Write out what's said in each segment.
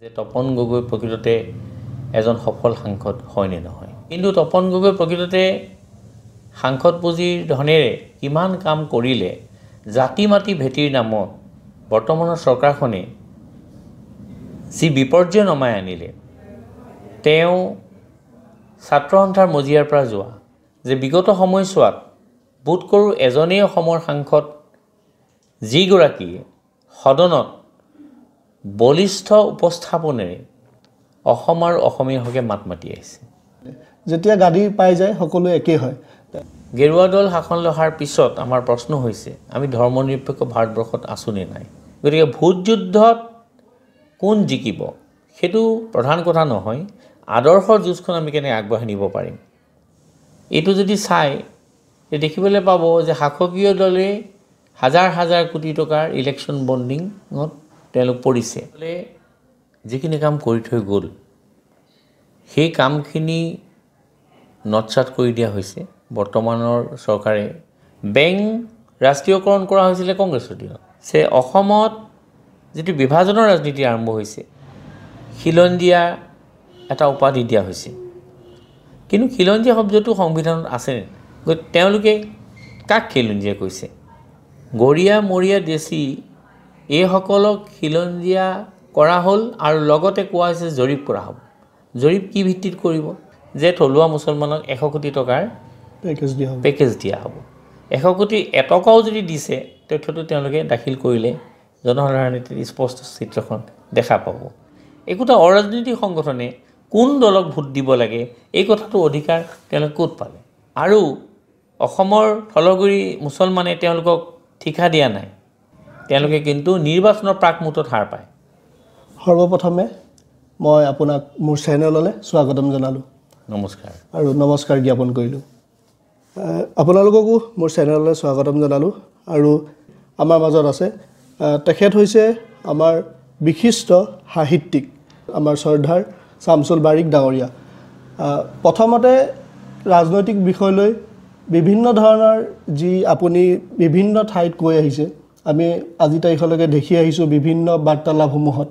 যে তপন গগৈ প্ৰকৃততে এজন সফল সাংসদ হয় নে নহয় কিন্তু তপন গগৈ প্ৰকৃততে সাংসদ পুঁজিৰ ধনেৰে কিমান কাম কৰিলে জাতি মাটি ভেটিৰ নামত বৰ্তমানৰ চৰকাৰখনে যি বিপৰ্যয় নমাই আনিলে তেওঁ ছাত্ৰ সন্থাৰ মজিয়াৰ পৰা যোৱা যে বিগত সময়ছোৱাত বোধ কৰোঁ এজনেই অসমৰ সাংসদ যিগৰাকীয়ে সদনত বলিষ্ঠ উপস্থাপনেৰে অসম আৰু অসমীয়াৰ হকে মাত মাতি আহিছে যেতিয়া গাড়ী পাই যায় সকলো একেই হয় গেৰুৱা দল শাসন লহাৰ পিছত আমাৰ প্ৰশ্ন হৈছে আমি ধৰ্মনিৰপেক্ষ ভাৰতবৰ্ষত আছো নে নাই গতিকে ভোট যুদ্ধত কোন জিকিব সেইটো প্ৰধান কথা নহয় আদৰ্শৰ যুঁজখন আমি কেনে আগবঢ়াই নিব পাৰিম এইটো যদি চাই দেখিবলৈ পাব যে শাসকীয় দলে হাজাৰ হাজাৰ কোটি টকাৰ ইলেকশ্যন বণ্ডিঙত তেওঁলোক পৰিছে যিখিনি কাম কৰি থৈ গ'ল সেই কামখিনি নটছাট কৰি দিয়া হৈছে বৰ্তমানৰ চৰকাৰে বেংক ৰাষ্ট্ৰীয়কৰণ কৰা হৈছিলে কংগ্ৰেছৰ দিনত যে অসমত যিটো বিভাজনৰ ৰাজনীতি আৰম্ভ হৈছে খিলঞ্জীয়া এটা উপাধি দিয়া হৈছে কিন্তু খিলঞ্জীয়া শব্দটো সংবিধানত আছে তেওঁলোকে কাক খিলঞ্জীয়া কৈছে গৰীয়া মৰীয়া দেশী এইসকলক খিলঞ্জীয়া কৰা হ'ল আৰু লগতে কোৱা হৈছে জৰীপ কৰা হ'ব জৰীপ কি ভিত্তিত কৰিব যে থলুৱা মুছলমানক 100 কোটি টকাৰ পেকেজ দিয়া হ'ব 100 কোটি এটকাও যদি দিছে তথ্যটো তেওঁলোকে দাখিল কৰিলে জনসাধাৰণে স্পষ্ট চিত্ৰখন দেখা পাব একোটা অৰাজনৈতিক সংগঠনে কোন দলক ভোট দিব লাগে এই কথাটো অধিকাৰ তেওঁলোকে ক'ত পালে আৰু অসমৰ থলগুৰি মুছলমানে তেওঁলোকক ঠিকা দিয়া নাই তেওঁলোকে কিন্তু নিৰ্বাচনৰ প্ৰাকমুহূৰ্তত হাৰ পায় সৰ্বপ্ৰথমে মই আপোনাক মোৰ চেনেললৈ স্বাগতম জনালোঁ নমস্কাৰ আৰু নমস্কাৰ জ্ঞাপন কৰিলোঁ আপোনালোককো মোৰ চেনেললৈ স্বাগতম জনালোঁ আৰু আমাৰ মাজত আছে তেখেত হৈছে আমাৰ বিশিষ্ট সাহিত্যিক আমাৰ শ্ৰদ্ধাৰ শামছুল বাৰিক ডাঙৰীয়া প্ৰথমতে ৰাজনৈতিক বিষয় লৈ বিভিন্ন ধৰণৰ যি আপুনি বিভিন্ন ঠাইত কৈ আহিছে আমি আজি তাৰিখলৈকে দেখি আহিছোঁ বিভিন্ন বাৰ্তালাপসমূহত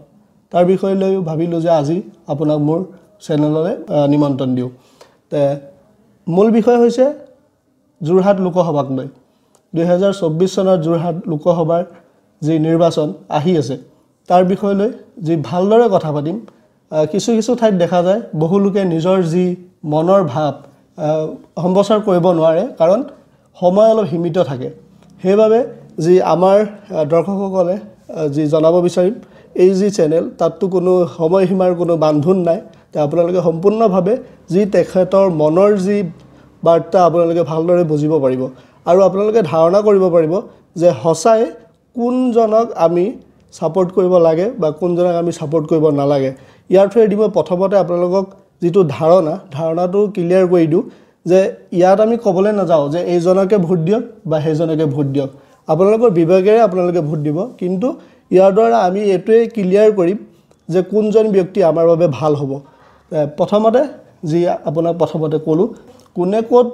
তাৰ বিষয় লৈ ভাবিলোঁ যে আজি আপোনাক মোৰ চেনেললৈ নিমন্ত্ৰণ দিওঁ মূল বিষয় হৈছে যোৰহাট লোকসভাক লৈ 2024 চনৰ যোৰহাট লোকসভাৰ যি নিৰ্বাচন আহি আছে তাৰ বিষয় লৈ যি ভালদৰে কথা পাতিম কিছু কিছু ঠাইত দেখা যায় বহু লোকে নিজৰ যি মনৰ ভাৱ সম্প্ৰচাৰ কৰিব নোৱাৰে কাৰণ সময় অলপ সীমিত থাকে সেইবাবে যি আমাৰ দৰ্শকসকলে যি জনাব বিচাৰিম এই যি চেনেল তাততো কোনো সময়সীমাৰ কোনো বান্ধোন নাই আপোনালোকে সম্পূৰ্ণভাৱে যি তেখেতৰ মনৰ যি বাৰ্তা আপোনালোকে ভালদৰে বুজিব পাৰিব আৰু আপোনালোকে ধাৰণা কৰিব পাৰিব যে সঁচাই কোনজনক আমি ছাপোৰ্ট কৰিব লাগে বা কোনজনক আমি ছাপোৰ্ট কৰিব নালাগে ইয়াৰ থ্ৰুৱেদি মই প্ৰথমতে আপোনালোকক যিটো ধাৰণাটো ক্লিয়াৰ কৰি দিওঁ যে ইয়াত আমি ক'বলৈ নাযাওঁ যে এইজনকে ভোট দিয়ক বা সেইজনকে ভোট দিয়ক আপোনালোকৰ বিবেকেৰে আপোনালোকে ভোট দিব কিন্তু ইয়াৰ দ্বাৰা আমি এইটোৱে ক্লিয়াৰ কৰিম যে কোনজন ব্যক্তি আমাৰ বাবে ভাল হ'ব প্ৰথমতে যি আপোনাক প্ৰথমতে ক'লোঁ কোনে ক'ত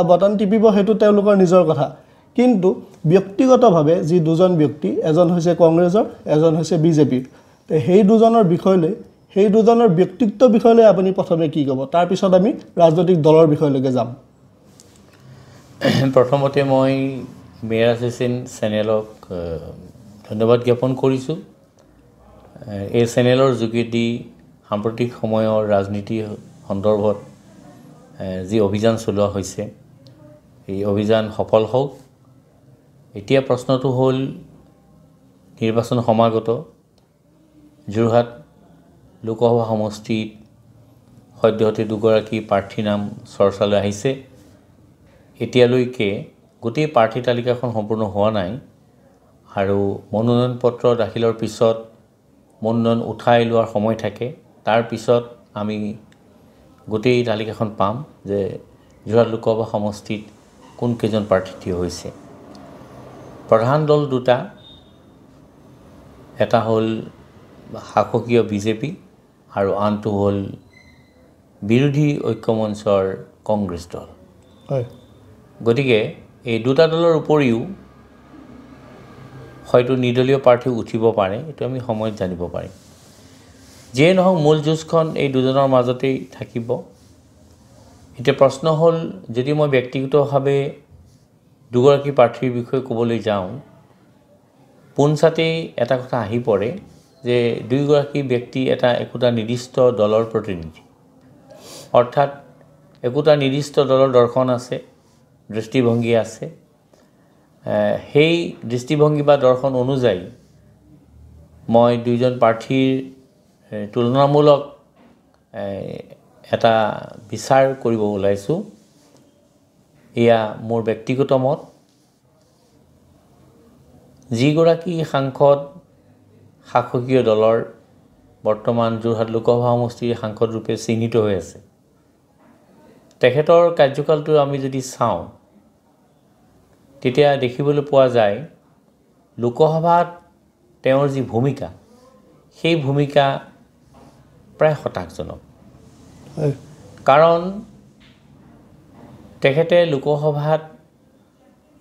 বটন টিপিব সেইটো তেওঁলোকৰ নিজৰ কথা কিন্তু ব্যক্তিগতভাৱে যি দুজন ব্যক্তি এজন হৈছে কংগ্ৰেছৰ এজন হৈছে বিজেপিৰ সেই দুজনৰ বিষয় লৈ সেই দুজনৰ ব্যক্তিত্ব বিষয় লৈ আপুনি প্ৰথমে কি ক'ব তাৰপিছত আমি ৰাজনৈতিক দলৰ বিষয়লৈকে যাম প্ৰথমতে মই মেৰাজ হুছেইন চেনেলক ধন্যবাদ জ্ঞাপন কৰিছোঁ এই চেনেলৰ যোগেদি সাম্প্ৰতিক সময়ৰ ৰাজনীতি সন্দৰ্ভত যি অভিযান চলোৱা হৈছে এই অভিযান সফল হওক এতিয়া প্ৰশ্নটো হ'ল নিৰ্বাচন সমাগত যোৰহাট লোকসভা সমষ্টিত সদ্যহতে দুগৰাকী প্ৰাৰ্থীৰ নাম চৰ্চালৈ আহিছে এতিয়ালৈকে গোটেই প্ৰাৰ্থী তালিকাখন সম্পূৰ্ণ হোৱা নাই আৰু মনোনয়ন পত্ৰ দাখিলৰ পিছত মনোনয়ন উঠাই লোৱাৰ সময় থাকে তাৰ পিছত আমি গোটেই তালিকাখন পাম যে যোৰহাট লোকসভা সমষ্টিত কোন কেইজন প্ৰাৰ্থী থিয় হৈছে প্ৰধান দল দুটা এটা হ'ল শাসকীয় বিজেপি আৰু আনটো হ'ল বিৰোধী ঐক্যমঞ্চৰ কংগ্ৰেছ দল হয় গতিকে এই দুটা দলৰ উপৰিও হয়তো নিৰ্দলীয় প্ৰাৰ্থী উঠিব পাৰে, এইটো আমি সময়ত জানিব পাৰিম। যিয়ে নহওক মূল যুঁজখন এই দুজনৰ মাজতেই থাকিব। এতিয়া প্ৰশ্ন হ'ল, যদি মই ব্যক্তিগতভাৱে দুগৰাকী প্ৰাৰ্থীৰ বিষয়ে ক'বলৈ যাওঁ, পোনছাতেই এটা কথা আহি পৰে যে দুয়োগৰাকী ব্যক্তি একোটা নিৰ্দিষ্ট দলৰ প্ৰতিনিধি। অৰ্থাৎ একোটা নিৰ্দিষ্ট দলৰ দৰ্শন আছে, দৃষ্টিভংগী আছে। সেই দৃষ্টিভংগী বা দৰ্শন অনুযায়ী মই দুইজন প্ৰাৰ্থীৰ তুলনামূলক এটা বিচাৰ কৰিব ওলাইছোঁ। এয়া মোৰ ব্যক্তিগত মত। যিগৰাকী সাংসদ শাসকীয় দলৰ বৰ্তমান যোৰহাট লোকসভা সমষ্টিৰ সাংসদ ৰূপে চিহ্নিত হৈ আছে, তেখেতৰ কাৰ্যকালটো আমি যদি চাওঁ, তেতিয়া দেখিবলৈ পোৱা যায় লোকসভাত তেওঁৰ যি ভূমিকা, সেই ভূমিকা প্ৰায় হতাশজনক। কাৰণ তেখেতে লোকসভাত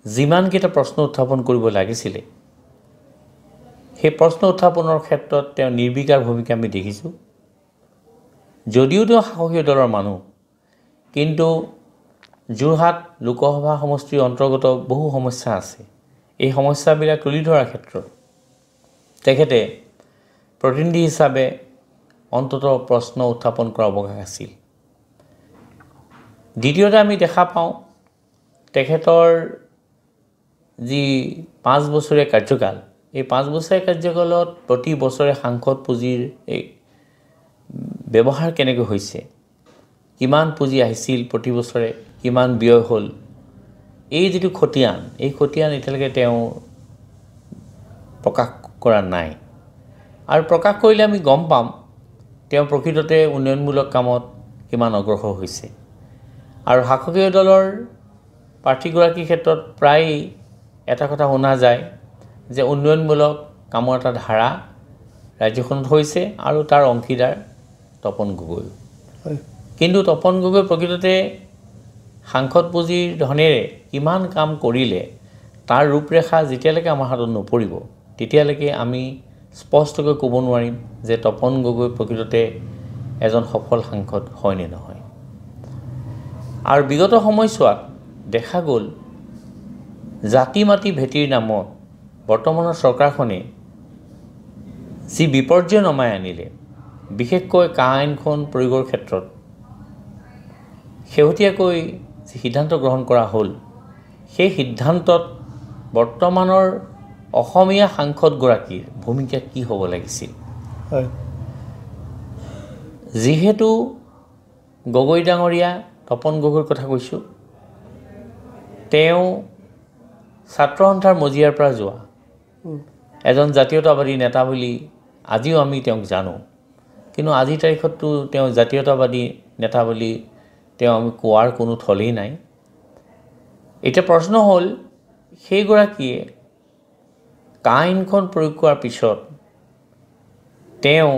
যিমানকেইটা প্ৰশ্ন উত্থাপন কৰিব লাগিছিলে, সেই প্ৰশ্ন উত্থাপনৰ ক্ষেত্ৰত তেওঁ নিৰ্বিকাৰ ভূমিকা আমি দেখিছোঁ। যদিও তেওঁ শাসকীয় দলৰ মানুহ, কিন্তু যোৰহাট লোকসভা সমষ্টিৰ অন্তৰ্গত বহু সমস্যা আছে। এই সমস্যাবিলাক তুলি ধৰাৰ ক্ষেত্ৰত তেখেতে প্ৰতিনিধি হিচাপে অন্ততঃ প্ৰশ্ন উত্থাপন কৰাৰ অৱকাশ আছিল। দ্বিতীয়তে আমি দেখা পাওঁ, তেখেতৰ যি 5 বছৰীয়া কাৰ্যকাল, এই 5 বছৰীয়া কাৰ্যকালত প্ৰতি বছৰে সাংসদ পুঁজিৰ এই ব্যৱহাৰ কেনেকৈ হৈছে, কিমান পুঁজি আহিছিল প্ৰতি বছৰে, কিমান ব্যয় হ'ল, এই যিটো খতিয়ান, এই খতিয়ান এতিয়ালৈকে তেওঁ প্ৰকাশ কৰা নাই। আৰু প্ৰকাশ কৰিলে আমি গম পাম তেওঁ প্ৰকৃততে উন্নয়নমূলক কামত কিমান অগ্ৰসৰ হৈছে। আৰু শাসকীয় দলৰ প্ৰাৰ্থীগৰাকীৰ ক্ষেত্ৰত প্ৰায় এটা কথা শুনা যায় যে উন্নয়নমূলক কামৰ এটা ধাৰা ৰাজ্যখনত হৈছে আৰু তাৰ অংশীদাৰ তপন গগৈ। কিন্তু তপন গগৈ প্ৰকৃততে সাংসদ পুঁজিৰ ধনেৰে কিমান কাম কৰিলে, তাৰ ৰূপৰেখা যেতিয়ালৈকে আমাৰ হাতত নপৰিব, তেতিয়ালৈকে আমি স্পষ্টকৈ ক'ব নোৱাৰিম যে তপন গগৈ প্ৰকৃততে এজন সফল সাংসদ হয় নে নহয়। আৰু বিগত সময়ছোৱাত দেখা গ'ল জাতি মাটি ভেটিৰ নামত বৰ্তমানৰ চৰকাৰখনে যি বিপৰ্যয় নমাই আনিলে, বিশেষকৈ কা আইনখন প্ৰয়োগৰ ক্ষেত্ৰত শেহতীয়াকৈ যি সিদ্ধান্ত গ্ৰহণ কৰা হ'ল, সেই সিদ্ধান্তত বৰ্তমানৰ অসমীয়া সাংসদগৰাকীৰ ভূমিকা কি হ'ব লাগিছিল। যিহেতু গগৈ ডাঙৰীয়া, তপন গগৈৰ কথা কৈছোঁ, তেওঁ ছাত্ৰ সন্থাৰ মজিয়াৰ পৰা যোৱা এজন জাতীয়তাবাদী নেতা বুলি আজিও আমি তেওঁক জানো। কিন্তু আজিৰ তাৰিখততো তেওঁ জাতীয়তাবাদী নেতা বুলি তেওঁ আমি কোৱাৰ কোনো থলেই নাই। এতিয়া প্ৰশ্ন হ'ল, সেইগৰাকীয়ে কা আইনখন প্ৰয়োগ কৰাৰ পিছত তেওঁ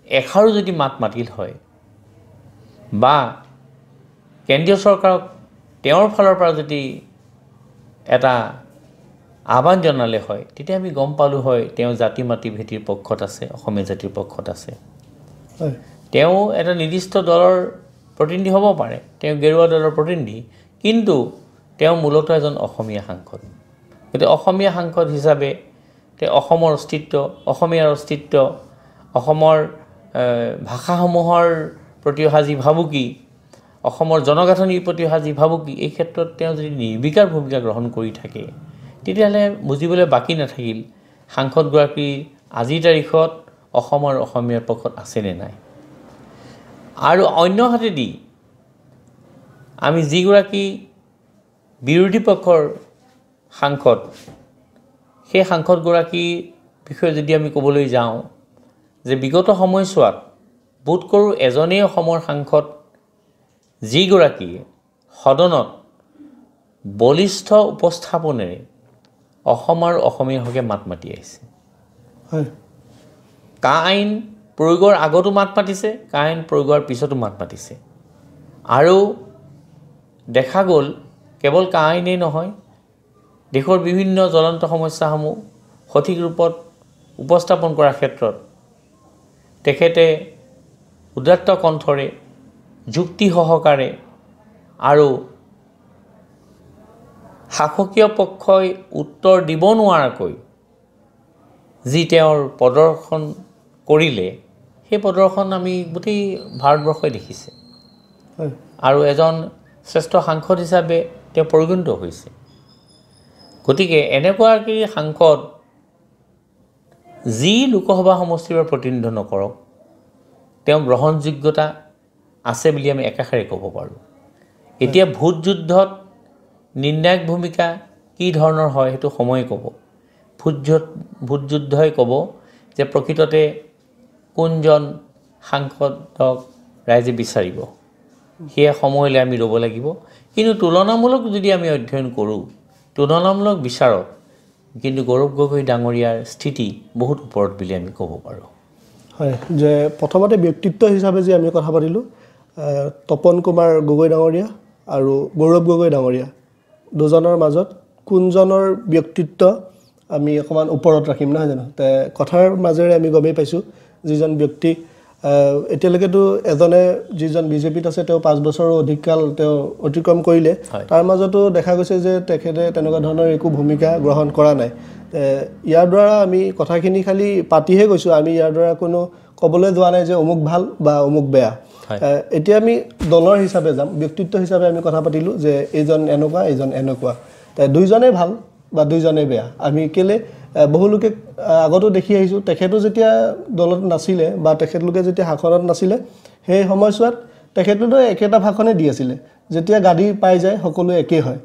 এষাৰো যদি মাত মাতিল হয় বা কেন্দ্ৰীয় চৰকাৰক তেওঁৰ ফালৰ পৰা যদি এটা আহ্বান জনালে হয়, তেতিয়া আমি গম পালোঁ হয় তেওঁ জাতি মাটি ভেটিৰ পক্ষত আছে, অসমীয়া জাতিৰ পক্ষত আছে। তেওঁ এটা নিৰ্দিষ্ট দলৰ প্ৰতিনিধি হ'ব পাৰে, তেওঁ গেৰুৱা দলৰ প্ৰতিনিধি, কিন্তু তেওঁ মূলতঃ এজন অসমীয়া সাংসদ। গতিকে অসমীয়া সাংসদ হিচাপে তেওঁ অসমৰ অস্তিত্ব, অসমীয়াৰ অস্তিত্ব, অসমৰ ভাষাসমূহৰ প্ৰতি অহা যি ভাবুকি, অসমৰ জনগাঁথনিৰ প্ৰতি অহা যি ভাবুকি, এই ক্ষেত্ৰত তেওঁ যদি নিৰ্বিকাৰ ভূমিকা গ্ৰহণ কৰি থাকে, তেতিয়াহ'লে বুজিবলৈ বাকী নাথাকিল সাংসদগৰাকী আজিৰ তাৰিখত অসমৰ অসমীয়াৰ পক্ষত আছেনে নাই। আৰু অন্য হাতেদি আমি যিগৰাকী বিৰোধী পক্ষৰ সাংসদ, সেই সাংসদগৰাকীৰ বিষয়ে যদি আমি ক'বলৈ যাওঁ, যে বিগত সময়ছোৱাত বোধ কৰোঁ এজনেই অসমৰ সাংসদ যিগৰাকীয়ে সদনত বলিষ্ঠ উপস্থাপনেৰে অসম আৰু অসমীয়াৰ হকে মাত মাতি আহিছে। কা আইন প্ৰয়োগৰ আগতো মাত মাতিছে, কা আইন প্ৰয়োগৰ পিছতো মাত মাতিছে। আৰু দেখা গ'ল কেৱল কা আইনেই নহয়, দেশৰ বিভিন্ন জ্বলন্ত সমস্যাসমূহ সঠিক ৰূপত উপস্থাপন কৰাৰ ক্ষেত্ৰত তেখেতে উদাত্ত কণ্ঠৰে যুক্তি সহকাৰে আৰু শাসকীয় পক্ষই উত্তৰ দিব নোৱাৰাকৈ যি তেওঁৰ প্ৰদৰ্শন কৰিলে, সেই প্ৰদৰ্শন আমি গোটেই ভাৰতবৰ্ষই দেখিছে আৰু এজন শ্ৰেষ্ঠ সাংসদ হিচাপে তেওঁ পৰিগণিত হৈছে। গতিকে এনেকুৱাকৈ সাংসদ যি লোকসভা সমষ্টিৰ প্ৰতিনিধিত্ব নকৰক, তেওঁ গ্ৰহণযোগ্যতা আছে বুলি আমি একাষাৰে ক'ব পাৰোঁ। এতিয়া ভোট যুদ্ধত নিৰ্ণায়ক ভূমিকা কি ধৰণৰ হয় সেইটো সময়ে ক'ব। ভোট যুদ্ধই ক'ব যে প্ৰকৃততে কোনজন সাংসদক ৰাইজে বিচাৰিব, সেয়া সময়লৈ আমি ৰ'ব লাগিব। কিন্তু তুলনামূলক যদি আমি অধ্যয়ন কৰোঁ, তুলনামূলক বিচাৰত কিন্তু গৌৰৱ গগৈ ডাঙৰীয়াৰ স্থিতি বহুত ওপৰত বুলি আমি ক'ব পাৰোঁ। হয়, যে প্ৰথমতে ব্যক্তিত্ব হিচাপে যে আমি কথা পাতিলোঁ, তপন কুমাৰ গগৈ ডাঙৰীয়া আৰু গৌৰৱ গগৈ ডাঙৰীয়া দুজনৰ মাজত কোনজনৰ ব্যক্তিত্ব আমি অকণমান ওপৰত ৰাখিম, নহয় জানো? কথাৰ মাজেৰে আমি গমেই পাইছোঁ যিজন ব্যক্তি এতিয়ালৈকেতো এজনে যিজন বিজেপিত আছে তেওঁ 5 বছৰৰ অধিক কাল তেওঁ অতিক্ৰম কৰিলে, তাৰ মাজতো দেখা গৈছে যে তেখেতে তেনেকুৱা ধৰণৰ একো ভূমিকা গ্ৰহণ কৰা নাই। ইয়াৰ দ্বাৰা আমি কথাখিনি খালি পাতিহে গৈছোঁ, আমি ইয়াৰ দ্বাৰা কোনো ক'বলৈ যোৱা নাই যে অমুক ভাল বা অমুক বেয়া। এতিয়া আমি দলৰ হিচাপে যাম, ব্যক্তিত্ব হিচাপে আমি কথা পাতিলোঁ যে এইজন এনেকুৱা এইজন এনেকুৱা, দুইজনেই ভাল বা দুইজনেই বেয়া। আমি কেলৈ বহুলোকে আগতো দেখি আহিছোঁ, তেখেতো যেতিয়া দলত নাছিলে বা তেখেতলোকে যেতিয়া শাসনত নাছিলে, সেই সময়ছোৱাত তেখেতলোকে একেটা ভাষণে দি আছিলে, যেতিয়া গাদী পাই যায় সকলোৱে একেই হয়।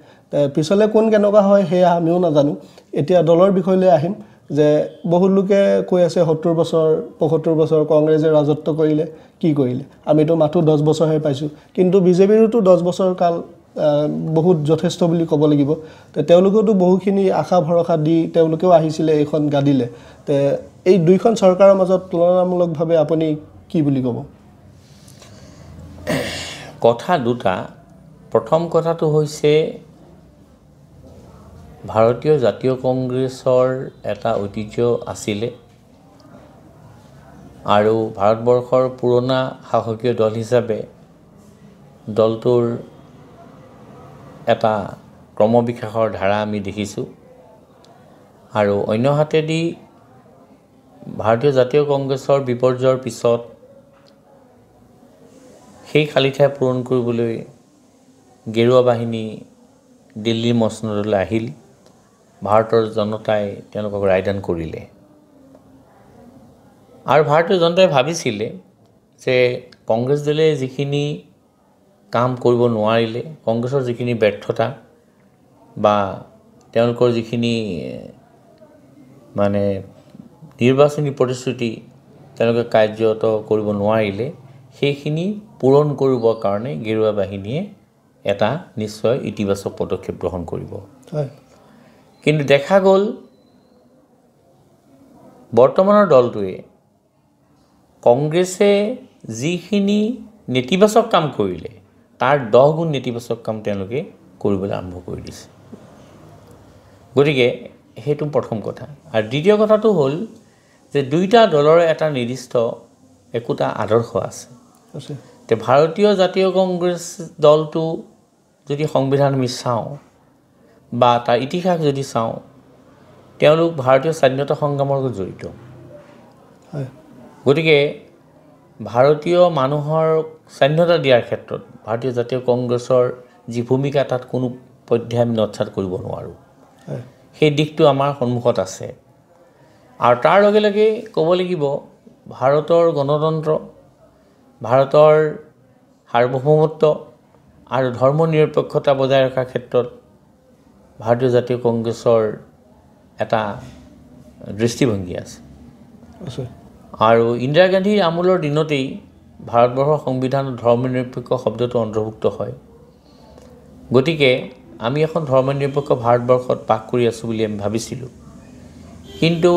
পিছলৈ কোন কেনেকুৱা হয় সেয়া আমিও নাজানো। এতিয়া দলৰ বিষয়লৈ আহিম যে বহুত লোকে কৈ আছে 70 বছৰ 75 বছৰ কংগ্ৰেছে ৰাজত্ব কৰিলে, কি কৰিলে? আমিতো মাথো 10 বছৰহে পাইছোঁ, কিন্তু বিজেপিৰোতো 10 বছৰ কাল বহুত যথেষ্ট বুলি ক'ব লাগিব। তেওঁলোকেওতো বহুখিনি আশা ভৰসা দি তেওঁলোকেও আহিছিলে এইখন গাদীলে। এই দুইখন চৰকাৰৰ মাজত তুলনামূলকভাৱে আপুনি কি বুলি ক'ব? কথা দুটা। প্ৰথম কথাটো হৈছে ভাৰতীয় জাতীয় কংগ্ৰেছৰ এটা ঐতিহ্য আছিলে আৰু ভাৰতবৰ্ষৰ পুৰণা শাসকীয় দল হিচাপে দলটোৰ এটা ক্ৰমবিকাশৰ ধাৰা আমি দেখিছোঁ। আৰু অন্যহাতেদি ভাৰতীয় জাতীয় কংগ্ৰেছৰ বিপৰ্যয়ৰ পিছত সেই খালী ঠাই পূৰণ কৰিবলৈ গেৰুৱা বাহিনী দিল্লীৰ মছনদলৈ আহিল, ভাৰতৰ জনতাই তেওঁলোকক ৰায়দান কৰিলে। আৰু ভাৰতীয় জনতাই ভাবিছিলে যে কংগ্ৰেছ দলে যিখিনি কাম কৰিব নোৱাৰিলে, কংগ্ৰেছৰ যিখিনি ব্যৰ্থতা বা তেওঁলোকৰ যিখিনি মানে নিৰ্বাচনী প্ৰতিশ্ৰুতি তেওঁলোকে কাৰ্যত কৰিব নোৱাৰিলে, সেইখিনি পূৰণ কৰিবৰ কাৰণে গেৰুৱা বাহিনীয়ে এটা নিশ্চয় ইতিবাচক পদক্ষেপ গ্ৰহণ কৰিব। কিন্তু দেখা গ'ল বৰ্তমানৰ দলটোৱে কংগ্ৰেছে যিখিনি নেতিবাচক কাম কৰিলে তাৰ 10 গুণ নেতিবাচক কাম তেওঁলোকে কৰিবলৈ আৰম্ভ কৰি দিছে। গতিকে সেইটো প্ৰথম কথা। আৰু দ্বিতীয় কথাটো হ'ল যে দুইটা দলৰ এটা নিৰ্দিষ্ট একোটা আদৰ্শ আছে। ভাৰতীয় জাতীয় কংগ্ৰেছ দলটো যদি সংবিধান আমি চাওঁ বা তাৰ ইতিহাস যদি চাওঁ, তেওঁলোক ভাৰতীয় স্বাধীনতা সংগ্ৰামৰ লগত জড়িত। গতিকে ভাৰতীয় মানুহৰ স্বাধীনতা দিয়াৰ ক্ষেত্ৰত ভাৰতীয় জাতীয় কংগ্ৰেছৰ যি ভূমিকা, তাত কোনো পধ্যে আমি নৎসাত কৰিব নোৱাৰোঁ। সেই দিশটো আমাৰ সন্মুখত আছে। আৰু তাৰ লগে লগে ক'ব লাগিব ভাৰতৰ গণতন্ত্ৰ, ভাৰতৰ সাৰ্বভৌমত্ব আৰু ধৰ্ম নিৰপেক্ষতা বজাই ৰখাৰ ক্ষেত্ৰত ভাৰতীয় জাতীয় কংগ্ৰেছৰ এটা দৃষ্টিভংগী আছে। আৰু ইন্দিৰা গান্ধীৰ আমোলৰ দিনতেই ভাৰতবৰ্ষৰ সংবিধানত ধৰ্ম নিৰপেক্ষ শব্দটো অন্তৰ্ভুক্ত হয়। গতিকে আমি এখন ধৰ্ম নিৰপেক্ষ ভাৰতবৰ্ষত বাস কৰি আছোঁ বুলি আমি ভাবিছিলোঁ। কিন্তু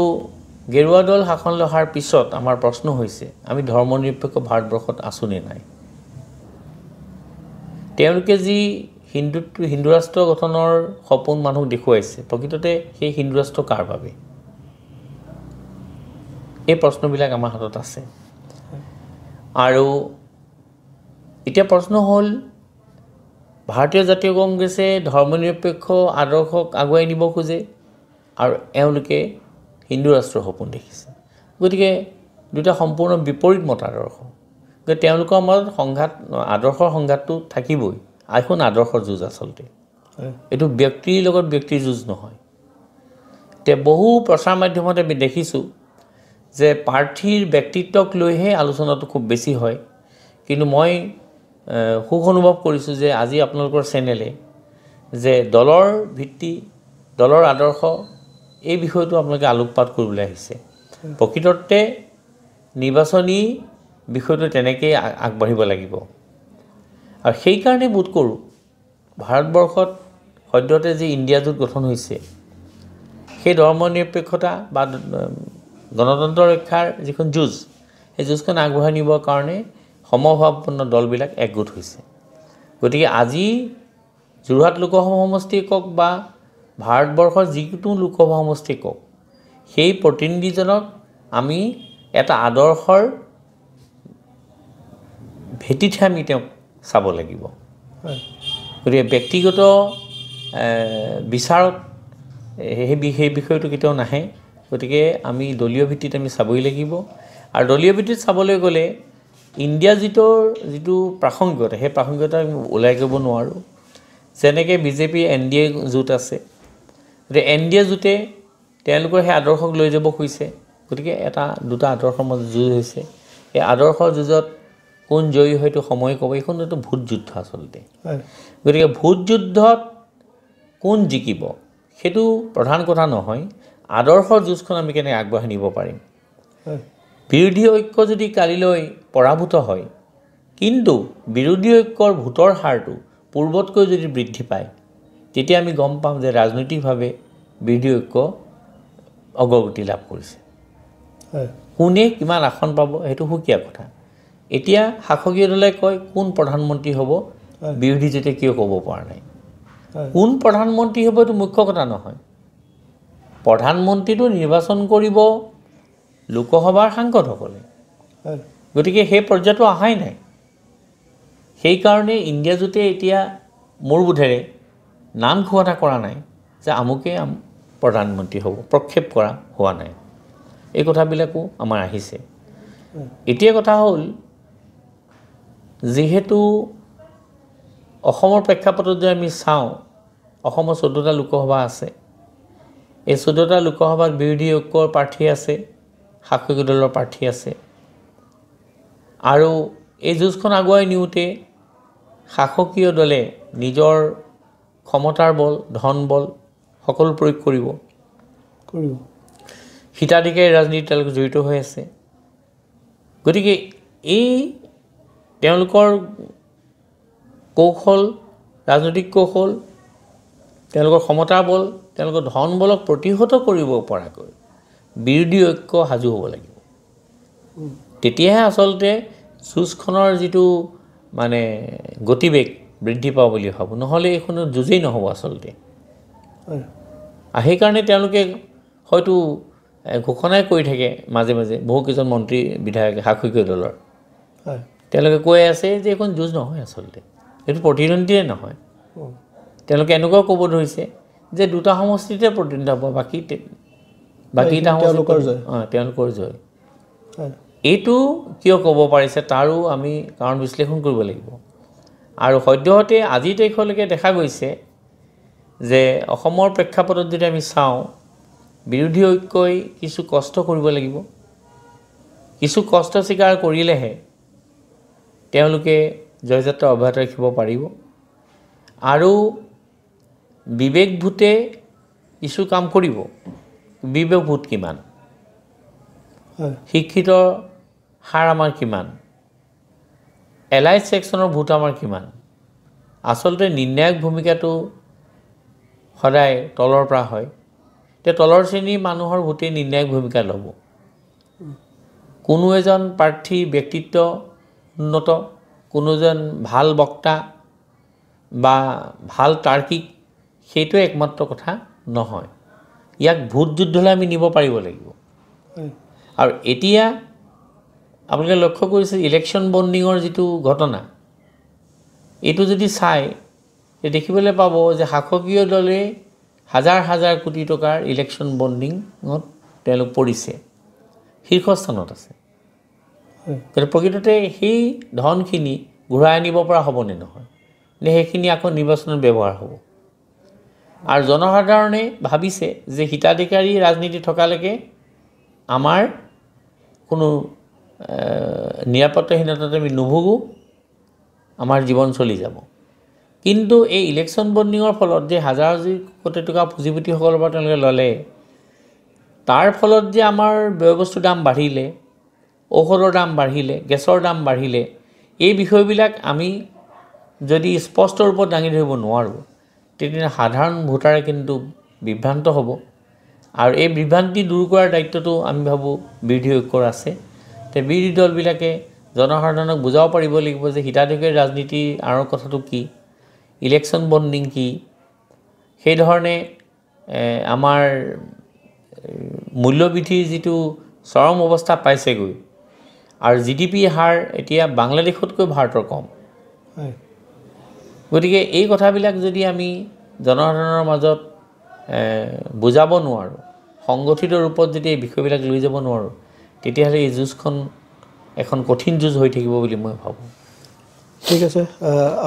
গেৰুৱা দল শাসনলৈ অহাৰ পিছত আমাৰ প্ৰশ্ন হৈছে আমি ধৰ্ম নিৰপেক্ষ ভাৰতবৰ্ষত আছোঁ নে নাই? তেওঁলোকে যি হিন্দু ৰাষ্ট্ৰ গঠনৰ সপোন মানুহক দেখুৱাইছে, প্ৰকৃততে সেই হিন্দু ৰাষ্ট্ৰ কাৰ বাবে? এই প্ৰশ্নবিলাক আমাৰ হাতত আছে। আৰু এতিয়া প্ৰশ্ন হ'ল ভাৰতীয় জাতীয় কংগ্ৰেছে ধৰ্মনিৰপেক্ষ আদৰ্শক আগুৱাই নিব খোজে আৰু এওঁলোকে হিন্দু ৰাষ্ট্ৰৰ সপোন দেখিছে। গতিকে দুটা সম্পূৰ্ণ বিপৰীত মতাদৰ্শ। গতিকে তেওঁলোকৰ মাজত আদৰ্শৰ সংঘাতটো থাকিবই। এখন আদৰ্শৰ যুঁজ আচলতে, এইটো ব্যক্তিৰ লগত ব্যক্তিৰ যুঁজ নহয়। এতিয়া বহু প্ৰচাৰ মাধ্যমত আমি দেখিছোঁ যে প্ৰাৰ্থীৰ ব্যক্তিত্বক লৈহে আলোচনাটো খুব বেছি হয়, কিন্তু মই সুখ অনুভৱ কৰিছোঁ যে আজি আপোনালোকৰ চেনেলে যে দলৰ ভিত্তি, দলৰ আদৰ্শ এই বিষয়টো আপোনালোকে আলোকপাত কৰিবলৈ আহিছে। প্ৰকৃততে নিৰ্বাচনী বিষয়টো তেনেকৈয়ে আগবাঢ়িব লাগিব। আৰু সেইকাৰণে বোধ কৰোঁ ভাৰতবৰ্ষত সদ্যহতে যি ইণ্ডিয়া জোট গঠন হৈছে, সেই ধৰ্মনিৰপেক্ষতা বা গণতন্ত্ৰ ৰক্ষাৰ যিখন যুঁজ, সেই যুঁজখন আগবঢ়াই নিবৰ কাৰণে সমভাৱপূৰ্ণ দলবিলাক একগোট হৈছে। গতিকে আজি যোৰহাট লোকসভা সমষ্টিয়ে কওক বা ভাৰতবৰ্ষৰ যিকোনো লোকসভা সমষ্টিয়ে কওক, সেই প্ৰতিনিধিজনক আমি এটা আদৰ্শৰ ভেটিতহে আমি তেওঁক চাব লাগিব। গতিকে ব্যক্তিগত বিচাৰত সেই বিষয়টো কেতিয়াও নাহে। গতিকে আমি দলীয় ভিত্তিত আমি চাবই লাগিব। আৰু দলীয় ভিত্তিত চাবলৈ গ'লে ইণ্ডিয়া জোঁটৰ যিটো প্ৰাসংগিকতা, সেই প্ৰাসংগিকতা আমি ওলাই কৰিব নোৱাৰোঁ। যেনেকৈ বিজেপি NDA জোঁট আছে, গতিকে NDA জোঁটে তেওঁলোকৰ সেই আদৰ্শক লৈ যাব খুজিছে। গতিকে দুটা আদৰ্শৰ মাজত যুঁজ হৈছে। এই আদৰ্শৰ যুঁজত কোন জয়ী হয়তো সময় ক'ব। এইখন এইটো ভোট যুদ্ধ আচলতে। গতিকে ভোট যুদ্ধত কোন জিকিব সেইটো প্ৰধান কথা নহয়, আদৰ্শৰ যুঁজখন আমি কেনেকৈ আগবঢ়াই নিব পাৰিম। বিৰোধী ঐক্য যদি কালিলৈ পৰাভূত হয়, কিন্তু বিৰোধী ঐক্যৰ ভোটৰ হাৰটো পূৰ্বতকৈ যদি বৃদ্ধি পায়, তেতিয়া আমি গম পাম যে ৰাজনৈতিকভাৱে বিৰোধী ঐক্য অগ্ৰগতি লাভ কৰিছে। কোনে কিমান আসন পাব সেইটো সুকীয়া কথা। এতিয়া শাসকীয় দলে কয় কোন প্ৰধানমন্ত্ৰী হ'ব, বিৰোধী জোঁটে কিয় ক'ব পৰা নাই। কোন প্ৰধানমন্ত্ৰী হ'ব এইটো মুখ্য কথা নহয়। প্ৰধানমন্ত্ৰীটো নিৰ্বাচন কৰিব লোকসভাৰ সাংসদসকলে। গতিকে সেই পৰ্যায়টো অহাই নাই। সেইকাৰণে ইণ্ডিয়া জোঁটে এতিয়া মোৰ বোধেৰে নাম ঘোষণা কৰা নাই যে আমুকে প্ৰধানমন্ত্ৰী হ'ব, প্ৰক্ষেপ কৰা হোৱা নাই। এই কথাবিলাকো আমাৰ আহিছে। এতিয়া কথা হ'ল, যিহেতু অসমৰ প্ৰেক্ষাপটত যদি আমি চাওঁ, অসমৰ 14টা লোকসভা আছে। এই 14টা লোকসভাত বিৰোধী ঐক্যৰ প্ৰাৰ্থী আছে, শাসকীয় দলৰ প্ৰাৰ্থী আছে। আৰু এই যুঁজখন আগুৱাই নিওঁতে শাসকীয় দলে নিজৰ ক্ষমতাৰ বল, ধন বল সকলো প্ৰয়োগ কৰিব। হিতাধিকাৰী ৰাজনীতি তেওঁলোক জড়িত হৈ আছে। গতিকে এই তেওঁলোকৰ কৌশল, ৰাজনৈতিক কৌশল, তেওঁলোকৰ ক্ষমতাৰ বল, তেওঁলোকৰ ধন বলক প্ৰতিহত কৰিব পৰাকৈ বিৰোধী ঐক্য সাজু হ'ব লাগিব। তেতিয়াহে আচলতে যুঁজখনৰ যিটো গতিবেগ বৃদ্ধি পাব বুলি ভাবোঁ। নহ'লে এইখন যুঁজেই নহ'ব আচলতে। সেইকাৰণে তেওঁলোকে হয়তো ঘোষণাই কৰি থাকে মাজে মাজে, বহুকেইজন মন্ত্ৰী বিধায়ক শাসকীয় দলৰ, তেওঁলোকে কৈ আছে যে এইখন যুঁজ নহয় আচলতে, এইটো প্ৰতিদ্বন্দ্বীয়ে নহয়। তেওঁলোকে এনেকুৱাও ক'ব ধৰিছে যে দুটা সমষ্টিতে প্ৰতিদ্বন্দ্বিতা হ'ব, বাকীটা তেওঁলোকৰ জয়। এইটো কিয় ক'ব পাৰিছে তাৰো আমি কাৰণ বিশ্লেষণ কৰিব লাগিব। আৰু সদ্যহতে আজিৰ তাৰিখলৈকে দেখা গৈছে যে অসমৰ প্ৰেক্ষাপটত যদি আমি চাওঁ, বিৰোধী ঐক্যই কিছু কষ্ট কৰিব লাগিব। কিছু কষ্ট স্বীকাৰ কৰিলেহে তেওঁলোকে জয়যাত্ৰা অব্যাহত ৰাখিব পাৰিব। আৰু বিবেক ভোটে কিছু কাম কৰিব। বিবেক ভোট কিমান, শিক্ষিত হাৰ আমাৰ কিমান, এলাইট ছেকশ্যনৰ ভোট আমাৰ কিমান, আচলতে নিৰ্ণায়ক ভূমিকাটো সদায় তলৰ পৰা হয়। এতিয়া তলৰ শ্ৰেণীৰ মানুহৰ ভোটে নিৰ্ণায়ক ভূমিকা ল'ব। কোনো এজন প্ৰাৰ্থী ব্যক্তিত্ব উন্নত, কোনো এজন ভাল বক্তা বা ভাল তাৰ্কিক, সেইটোৱে একমাত্ৰ কথা নহয়। ইয়াক ভোট যুদ্ধলৈ আমি নিব পাৰিব লাগিব। আৰু এতিয়া আপোনালোকে লক্ষ্য কৰিছে ইলেকশ্যন বণ্ডিঙৰ যিটো ঘটনা এইটো যদি চাই দেখিবলৈ পাব যে শাসকীয় দলে হাজাৰ হাজাৰ কোটি টকাৰ ইলেকশ্যন বণ্ডিঙত তেওঁলোক পৰিছে, শীৰ্ষস্থানত আছে। কিন্তু প্ৰকৃততে সেই ধনখিনি ঘূৰাই আনিব পৰা হ'বনে নহয়, নে সেইখিনি আকৌ নিৰ্বাচনত ব্যৱহাৰ হ'ব? আৰু জনসাধাৰণে ভাবিছে যে হিতাধিকাৰী ৰাজনীতি থকালৈকে আমাৰ কোনো নিৰাপত্তাহীনতাত আমি নুভুগোঁ, আমাৰ জীৱন চলি যাব। কিন্তু এই ইলেকশ্যন বণ্ডিঙৰ ফলত যে হাজাৰ হাজাৰ কোটি টকা পুঁজিপতিসকলৰ পৰা তেওঁলোকে ল'লে, তাৰ ফলত যে আমাৰ বয়বস্তুৰ দাম বাঢ়িলে, ঔষধৰ দাম বাঢ়িলে, গেছৰ দাম বাঢ়িলে, এই বিষয়বিলাক আমি যদি স্পষ্ট ৰূপত দাঙি ধৰিব নোৱাৰোঁ, তেতিয়া সাধাৰণ ভোটাৰে কিন্তু বিভ্ৰান্ত হ'ব। আৰু এই বিভ্ৰান্তি দূৰ কৰাৰ দায়িত্বটো আমি ভাবোঁ বিৰোধী ঐক্যৰ আছে। তে বিৰোধী দলবিলাকে জনসাধাৰণক বুজাব পাৰিব লাগিব যে হিতাধিকাৰী ৰাজনীতিৰ আঁৰৰ কথাটো কি, ইলেকশ্যন বণ্ডিং কি। সেইধৰণে আমাৰ মূল্যবৃদ্ধিৰ যিটো চৰম অৱস্থা পাইছেগৈ, আৰু GDP হাৰ এতিয়া বাংলাদেশতকৈ ভাৰতৰ কম। গতিকে এই কথাবিলাক যদি আমি জনসাধাৰণৰ মাজত বুজাব নোৱাৰোঁ, সংগঠিত ৰূপত যদি এই বিষয়বিলাক লৈ যাব নোৱাৰোঁ, তেতিয়াহ'লে এই যুঁজখন এখন কঠিন যুঁজ হৈ থাকিব বুলি মই ভাবোঁ। ঠিক আছে,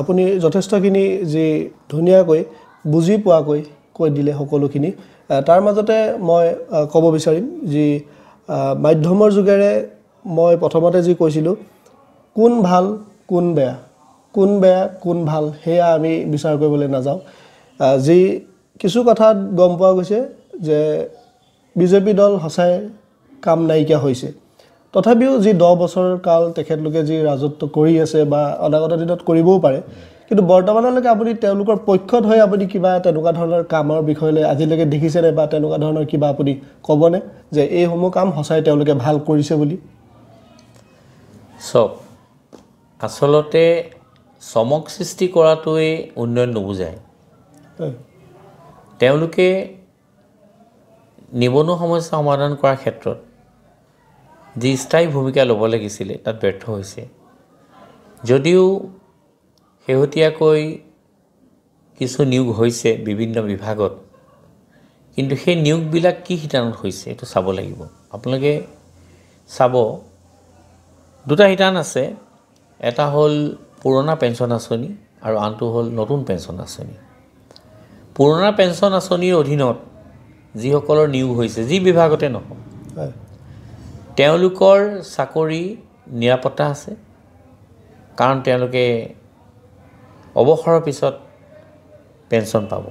আপুনি যথেষ্টখিনি যি ধুনীয়াকৈ বুজি পোৱাকৈ কৈ দিলে সকলোখিনি। তাৰ মাজতে মই ক'ব বিচাৰিম যি মাধ্যমৰ যোগেৰে মই প্ৰথমতে যি কৈছিলোঁ, কোন ভাল কোন বেয়া, কোন বেয়া কোন ভাল সেয়া আমি বিচাৰ কৰিবলৈ নাযাওঁ। যি কিছু কথাত গম পোৱা গৈছে যে বিজেপি দল সঁচাই কাম নাইকিয়া হৈছে। তথাপিও যি 10 বছৰ কাল তেখেতলোকে যি ৰাজত্ব কৰি আছে বা অনাগত দিনত কৰিবও পাৰে, কিন্তু বৰ্তমানলৈকে আপুনি তেওঁলোকৰ পক্ষত হৈ আপুনি কিবা তেনেকুৱা ধৰণৰ কামৰ বিষয়লৈ আজিলৈকে দেখিছেনে, বা তেনেকুৱা ধৰণৰ কিবা আপুনি ক'বনে যে এইসমূহ কাম সঁচাই তেওঁলোকে ভাল কৰিছে বুলি? চব আচলতে চমক সৃষ্টি কৰাটোৱে উন্নয়ন নুবুজায়। তেওঁলোকে নিবনুৱা সমস্যা সমাধান কৰাৰ ক্ষেত্ৰত যি স্থায়ী ভূমিকা ল'ব লাগিছিলে তাত ব্যৰ্থ হৈছে। যদিও শেহতীয়াকৈ কিছু নিয়োগ হৈছে বিভিন্ন বিভাগত, কিন্তু সেই নিয়োগবিলাক কি শিতানত হৈছে এইটো চাব লাগিব। আপোনালোকে চাব, দুটা শিতান আছে, এটা হ'ল পুৰণা পেঞ্চন আঁচনি আৰু আনটো হ'ল নতুন পেঞ্চন আঁচনি। পুৰণা পেঞ্চন আঁচনিৰ অধীনত যিসকলৰ নিয়োগ হৈছে, যি বিভাগতে নহওক, তেওঁলোকৰ চাকৰি নিৰাপত্তা আছে, কাৰণ তেওঁলোকে অৱসৰৰ পিছত পেঞ্চন পাব।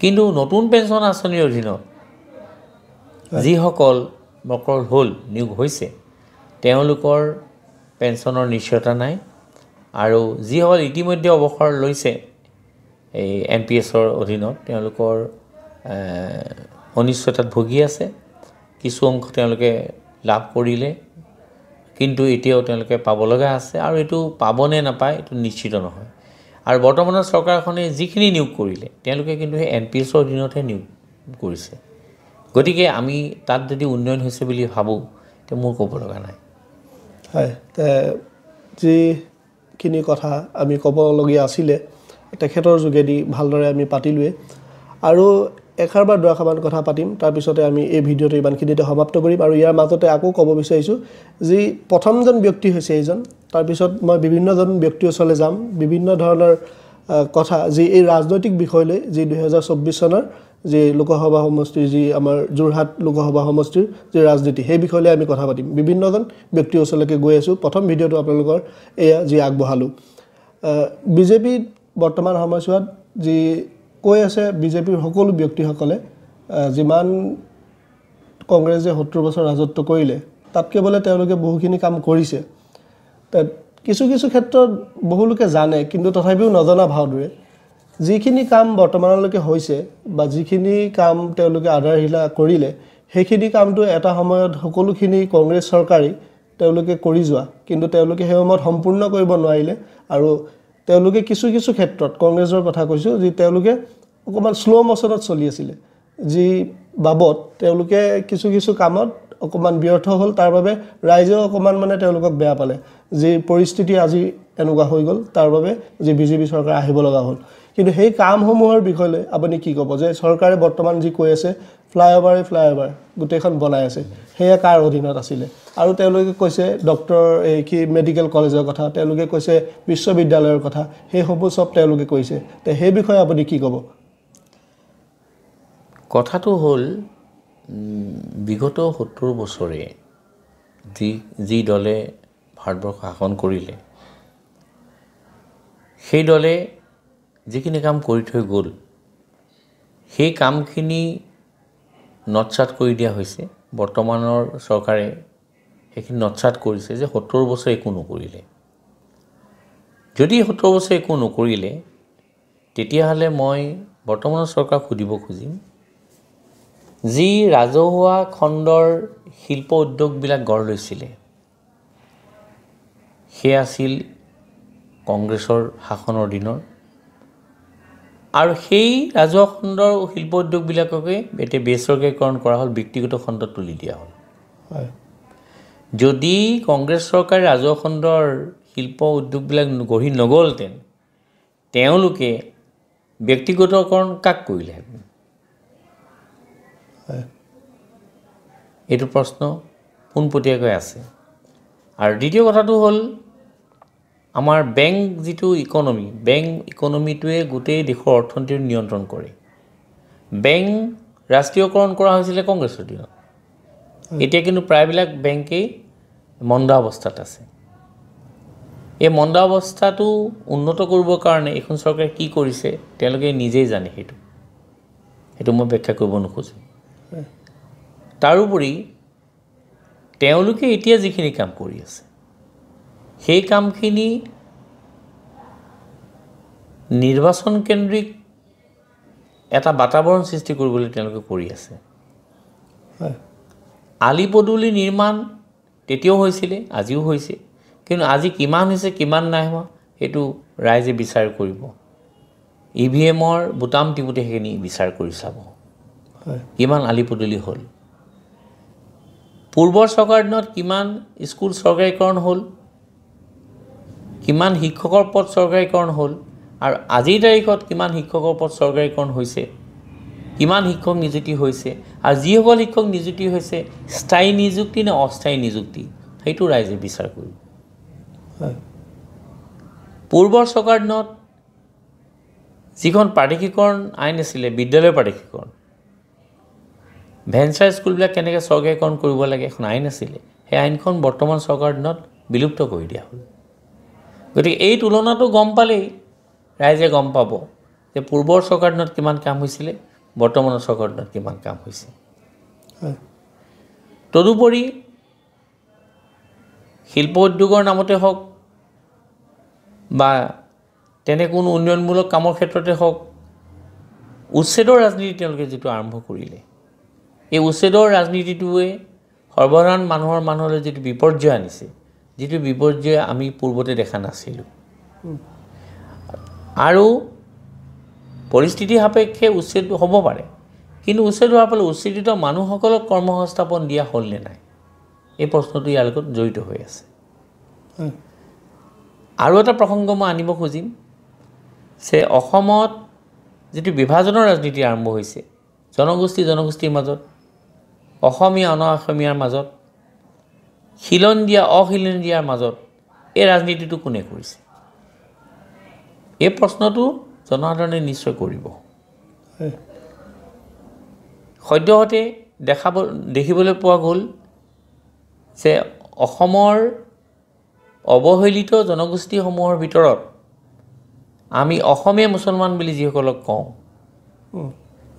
কিন্তু নতুন পেঞ্চন আঁচনিৰ অধীনত যিসকল হ'ল নিয়োগ হৈছে, তেওঁলোকৰ পেঞ্চনৰ নিশ্চয়তা নাই, আৰু যিসকল ইতিমধ্যে অৱসৰ লৈছে এই NPSৰ অধীনত, তেওঁলোকৰ অনিশ্চয়তাত ভুগি আছে। কিছু অংশ তেওঁলোকে লাভ কৰিলে, কিন্তু এতিয়াও তেওঁলোকে পাব লগা আছে, আৰু এইটো পাবনে নাপায় এইটো নিশ্চিত নহয়। আৰু বৰ্তমানৰ চৰকাৰখনে যিখিনি নিয়োগ কৰিলে, তেওঁলোকে কিন্তু সেই NPSৰ অধীনতহে নিয়োগ কৰিছে। গতিকে আমি তাত যদি উন্নয়ন হৈছে বুলি ভাবোঁ, তে মোৰ ক'ব লগা নাই। হয়, যিখিনি কথা আমি ক'বলগীয়া আছিলে তেখেতৰ যোগেদি ভালদৰে আমি পাতিলোৱে, আৰু এষাৰ বা দুআষাৰমান কথা পাতিম, তাৰপিছতে আমি এই ভিডিঅ'টো ইমানখিনিতে সমাপ্ত কৰিম। আৰু ইয়াৰ মাজতে আকৌ ক'ব বিচাৰিছোঁ যি প্ৰথমজন ব্যক্তি হৈছে এইজন, তাৰপিছত মই বিভিন্নজন ব্যক্তিৰ ওচৰলৈ যাম, বিভিন্ন ধৰণৰ কথা যি এই ৰাজনৈতিক বিষয়লৈ, যি 2024 চনৰ যি লোকসভা সমষ্টিৰ, যি আমাৰ যোৰহাট লোকসভা সমষ্টিৰ যি ৰাজনীতি, সেই বিষয়লৈ আমি কথা পাতিম। বিভিন্নজন ব্যক্তিৰ ওচৰলৈকে গৈ আছোঁ। প্ৰথম ভিডিঅ'টো আপোনালোকৰ এয়া যি আগবঢ়ালোঁ, বিজেপি বৰ্তমান সময়ছোৱাত যি কৈ আছে, বিজেপিৰ সকলো ব্যক্তিসকলে যিমান কংগ্ৰেছে 70 বছৰ ৰাজত্ব কৰিলে, তাতকৈ বোলে তেওঁলোকে বহুখিনি কাম কৰিছে। কিছু কিছু ক্ষেত্ৰত বহুলোকে জানে, কিন্তু তথাপিও নজনা ভাওদৰে যিখিনি কাম বৰ্তমানলৈকে হৈছে, বা যিখিনি কাম তেওঁলোকে আধাৰশিলা কৰিলে, সেইখিনি কামটো এটা সময়ত সকলোখিনি কংগ্ৰেছ চৰকাৰেই তেওঁলোকে কৰি যোৱা, কিন্তু তেওঁলোকে সেই সময়ত সম্পূৰ্ণ কৰিব নোৱাৰিলে। আৰু তেওঁলোকে কিছু কিছু ক্ষেত্ৰত, কংগ্ৰেছৰ কথা কৈছোঁ, যি তেওঁলোকে অকণমান শ্ল' ম'শ্যনত চলি আছিলে, যি বাবদ তেওঁলোকে কিছু কিছু কামত অকণমান ব্যৰ্থ হ'ল তাৰ বাবে ৰাইজেও অকণমান মানে তেওঁলোকক বেয়া পালে যি পৰিস্থিতি আজি এনেকুৱা হৈ গ'ল তাৰ বাবে যি বিজেপি চৰকাৰ আহিব লগা হ'ল কিন্তু সেই কামসমূহৰ বিষয়লৈ আপুনি কি ক'ব যে চৰকাৰে বৰ্তমান যি কৈ আছে ফ্লাইঅভাৰ গোটেইখন বনাই আছে সেয়া কাৰ অধীনত আছিলে আৰু তেওঁলোকে কৈছে ডক্টৰ কি মেডিকেল কলেজৰ কথা তেওঁলোকে কৈছে বিশ্ববিদ্যালয়ৰ কথা সেইসমূহ চব তেওঁলোকে কৈছে তে সেই বিষয়ে আপুনি কি ক'ব কথাটো হ'ল বিগত ৭০ বছৰে যি দলে ভাৰতবৰ্ষ শাসন কৰিলে সেই দলে যিখিনি কাম কৰি থৈ গ'ল সেই কামখিনি নৎসাত কৰি দিয়া হৈছে বৰ্তমানৰ চৰকাৰে সেইখিনি নৎসাত কৰিছে যে ৭০ বছৰ একো নকৰিলে যদি ৭০ বছৰ একো নকৰিলে তেতিয়াহ'লে মই বৰ্তমানৰ চৰকাৰক সুধিব খুজিম যি ৰাজহুৱা খণ্ডৰ শিল্প উদ্যোগবিলাক গঢ় লৈছিলে সেয়া আছিল কংগ্ৰেছৰ শাসনৰ দিনৰ আৰু সেই ৰাজহুৱা খণ্ডৰ শিল্প উদ্যোগবিলাককে এতিয়া বেচৰকাৰীকৰণ কৰা হ'ল ব্যক্তিগত খণ্ডত তুলি দিয়া হ'ল যদি কংগ্ৰেছ চৰকাৰে ৰাজহুৱা খণ্ডৰ শিল্প উদ্যোগবিলাক গঢ়ি নগ'লহেঁতেন তেওঁলোকে ব্যক্তিগতকৰণ কাক কৰিলেহেঁতেন এইটো প্ৰশ্ন পোনপটীয়াকৈ আছে আৰু দ্বিতীয় কথাটো হ'ল আমাৰ বেংক যিটো বেংক ইকনমিটোৱে গোটেই দেশৰ অৰ্থনীতিৰ নিয়ন্ত্ৰণ কৰে বেংক ৰাষ্ট্ৰীয়কৰণ কৰা হৈছিলে কংগ্ৰেছৰ দিনত এতিয়া কিন্তু প্ৰায়বিলাক বেংকেই মন্দা অৱস্থাত আছে এই মন্দা অৱস্থাটো উন্নত কৰিবৰ কাৰণে এইখন চৰকাৰে কি কৰিছে তেওঁলোকে নিজেই জানে সেইটো মই ব্যাখ্যা কৰিব নোখোজো তাৰোপৰি তেওঁলোকে এতিয়া যিখিনি কাম কৰি আছে সেই কামখিনি নিৰ্বাচন কেন্দ্ৰিক এটা বাতাবৰণ সৃষ্টি কৰিবলৈ তেওঁলোকে কৰি আছে আলিপদূলি নিৰ্মাণ তেতিয়াও হৈছিলে আজিও হৈছে কিন্তু আজি কিমান হৈছে কিমান নাই হোৱা সেইটো ৰাইজে বিচাৰ কৰিব ইভিএমৰ বুটাম টিপুতে সেইখিনি বিচাৰ কৰি চাব কিমান আলিপদূলি হ'ল পূৰ্বৰ চৰকাৰ দিনত কিমান স্কুল চৰকাৰীকৰণ হ'ল কিমান শিক্ষকৰ পদ চৰকাৰীকৰণ হ'ল আৰু আজিৰ তাৰিখত কিমান শিক্ষকৰ পদ চৰকাৰীকৰণ হৈছে কিমান শিক্ষক নিযুক্তি হৈছে আৰু যিসকল শিক্ষক নিযুক্তি হৈছে স্থায়ী নিযুক্তি নে অস্থায়ী নিযুক্তি সেইটো ৰাইজে বিচাৰ কৰিব পূৰ্বৰ চৰকাৰ দিনত যিখন প্ৰাদেশিকৰণ আইন আছিলে বিদ্যালয়ৰ প্ৰাদেশিকৰণ ভেঞ্চাৰ স্কুলবিলাক কেনেকৈ চৰকাৰীকৰণ কৰিব লাগে এখন আইন আছিলে সেই আইনখন বৰ্তমান চৰকাৰ দিনত বিলুপ্ত কৰি দিয়া হ'ল গতিকে এই তুলনাটো গম পালেই ৰাইজে গম পাব যে পূৰ্বৰ চৰকাৰ দিনত কিমান কাম হৈছিলে বৰ্তমানৰ চৰকাৰ দিনত কিমান কাম হৈছে তদুপৰি শিল্প উদ্যোগৰ নামতে হওক বা তেনে কোনো উন্নয়নমূলক কামৰ ক্ষেত্ৰতে হওক উচ্ছেদৰ ৰাজনীতি তেওঁলোকে যিটো আৰম্ভ কৰিলে এই উচ্ছেদৰ ৰাজনীতিটোৱে সৰ্বসাধাৰণ মানুহলৈ যিটো বিপৰ্যয় আনিছে যিটো বিপৰ্যয় আমি পূৰ্বতে দেখা নাছিলোঁ আৰু পৰিস্থিতি সাপেক্ষে উচ্ছেদ হ'ব পাৰে কিন্তু উচ্ছেদ হোৱাৰ ফলত উচ্ছেদিত মানুহসকলক কৰ্মসংস্থাপন দিয়া হ'ল নে নাই এই প্ৰশ্নটো ইয়াৰ লগত জড়িত হৈ আছে আৰু এটা প্ৰসংগ মই আনিব খুজিম যে অসমত যিটো বিভাজনৰ ৰাজনীতি আৰম্ভ হৈছে জনগোষ্ঠীৰ মাজত অসমীয়া অসমীয়াৰ মাজত খিলঞ্জীয়া অখিলঞ্জীয়াৰ মাজত এই ৰাজনীতিটো কোনে কৰিছে এই প্ৰশ্নটো জনসাধাৰণে নিশ্চয় কৰিব সদ্যহতে দেখিবলৈ পোৱা গ'ল যে অসমৰ অৱহেলিত জনগোষ্ঠীসমূহৰ ভিতৰত আমি অসমীয়া মুছলমান বুলি যিসকলক কওঁ